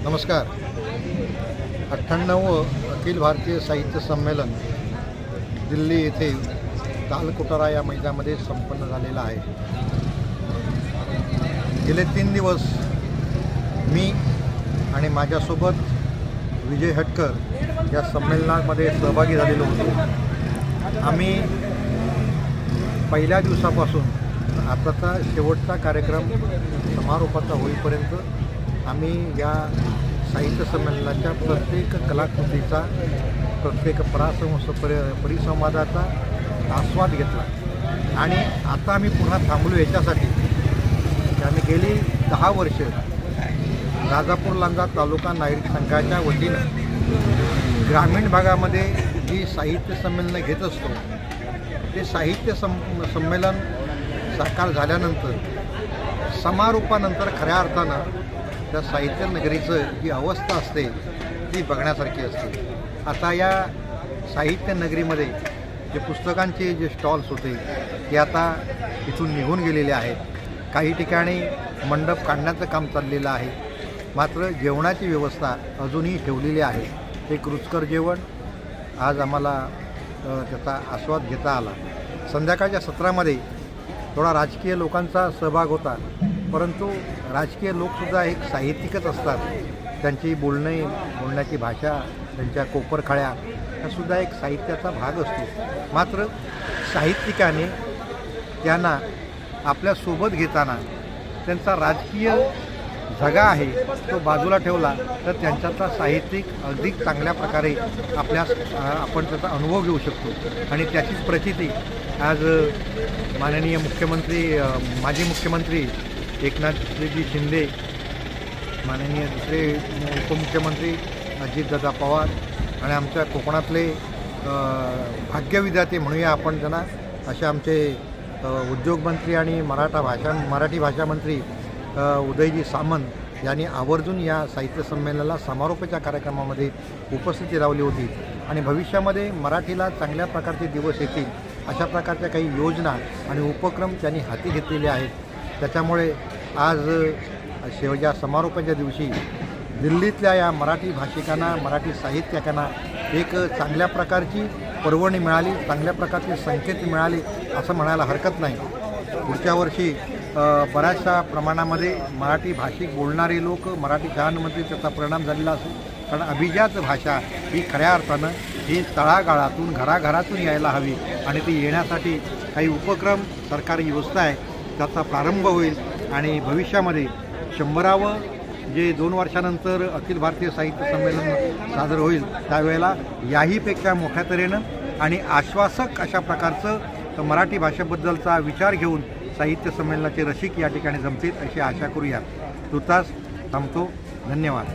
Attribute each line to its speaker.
Speaker 1: नमस्कार. 98 अखिल भारतीय साहित्य संमेलन दिल्ली येथे तालकोटरा या मैदानामध्ये संपन्न झालेला आहे. गेले 3 दिवस मी आणि माझ्यासोबत विजय हटकर या संमेलनामध्ये सहभागी झालेलो होतो. आम्ही पहिल्या दिवसापासून आताचा शेवटचा कार्यक्रम समारोपाचा होईपर्यंत आम्ही या साहित्य संमेलनाच्या प्रत्येक कलाकृतीचा, प्रत्येक परिसंवादाचा आस्वाद घेतला. आणि आता आम्ही पुन्हा थांबलो याच्यासाठी की आम्ही गेली 10 वर्ष राजापूर लांजा तालुका नागरिक संघाच्या वतीनं ग्रामीण भागामध्ये जी साहित्य संमेलनं घेत असतो, ते साहित्य संमेलन साकार झाल्यानंतर समारोपानंतर खऱ्या अर्थानं त्या साहित्य नगरीचं जी अवस्था असते ती बघण्यासारखी असते. आता या साहित्य नगरीमध्ये जे पुस्तकांचे जे स्टॉल्स होते ते आता इथून निघून गेलेले आहेत. काही ठिकाणी मंडप काढण्याचं काम चाललेलं आहे. मात्र जेवणाची व्यवस्था अजूनही ठेवलेली आहे. एक रुचकर जेवण आज आम्हाला त्याचा आस्वाद घेता आला. संध्याकाळच्या सत्रामध्ये थोडा राजकीय लोकांचा सहभाग होता, परंतु राजकीय लोकसुद्धा एक साहित्यिकच असतात. त्यांची बोलण्याची भाषा, त्यांच्या कोपरखळ्या हासुद्धा एक साहित्याचा भाग असतो. मात्र साहित्यिकाने त्यांना आपल्यासोबत घेताना त्यांचा राजकीय झगा आहे तो बाजूला ठेवला तर त्यांच्यातला साहित्यिक अधिक चांगल्या प्रकारे आपण त्याचा अनुभव घेऊ शकतो. आणि त्याचीच प्रचिती आज माननीय मुख्यमंत्री, माजी मुख्यमंत्री एकनाथजी शिंदे, माननीय दुसरे उपमुख्यमंत्री अजितदादा पवार आणि आमच्या कोकणातले भाग्यविधाते म्हणूया आपण त्यांना, असे आमचे उद्योगमंत्री आणि मराठी भाषा मंत्री उदयजी सामंत यांनी आवर्जून या साहित्य संमेलनाला समारोपाच्या कार्यक्रमामध्ये उपस्थिती लावली होती. आणि भविष्यामध्ये मराठीला चांगल्या प्रकारचे दिवस येतील अशा प्रकारच्या काही योजना आणि उपक्रम त्यांनी हाती घेतलेले आहेत. त्याच्यामुळे आज शेवटच्या समारोपाच्या दिवशी दिल्लीतल्या या मराठी भाषिकांना, मराठी साहित्यिकांना एक चांगल्या प्रकारची पर्वणी मिळाली, चांगल्या प्रकारचे संकेत मिळाले असं म्हणायला हरकत नाही. पुढच्या वर्षी बऱ्याचशा प्रमाणामध्ये मराठी भाषिक बोलणारे लोक मराठी शाळांमध्ये त्याचा परिणाम झालेला असेल. कारण अभिजात भाषा ही खऱ्या अर्थानं ही तळागाळातून, घराघरातून यायला हवी. आणि ती येण्यासाठी काही उपक्रम, सरकारी व्यवस्था आहे त्याचा प्रारंभ होईल. आणि भविष्यामध्ये 100वं जे 2 वर्षानंतर अखिल भारतीय साहित्य संमेलन सादर होईल त्यावेळेला याहीपेक्षा मोठ्या तऱ्हेनं आणि आश्वासक अशा प्रकारचं मराठी भाषेबद्दलचा विचार घेऊन साहित्य संमेलनाचे रसिक या ठिकाणी जमतील अशी आशा करूया. तुर्तास थांबतो. धन्यवाद.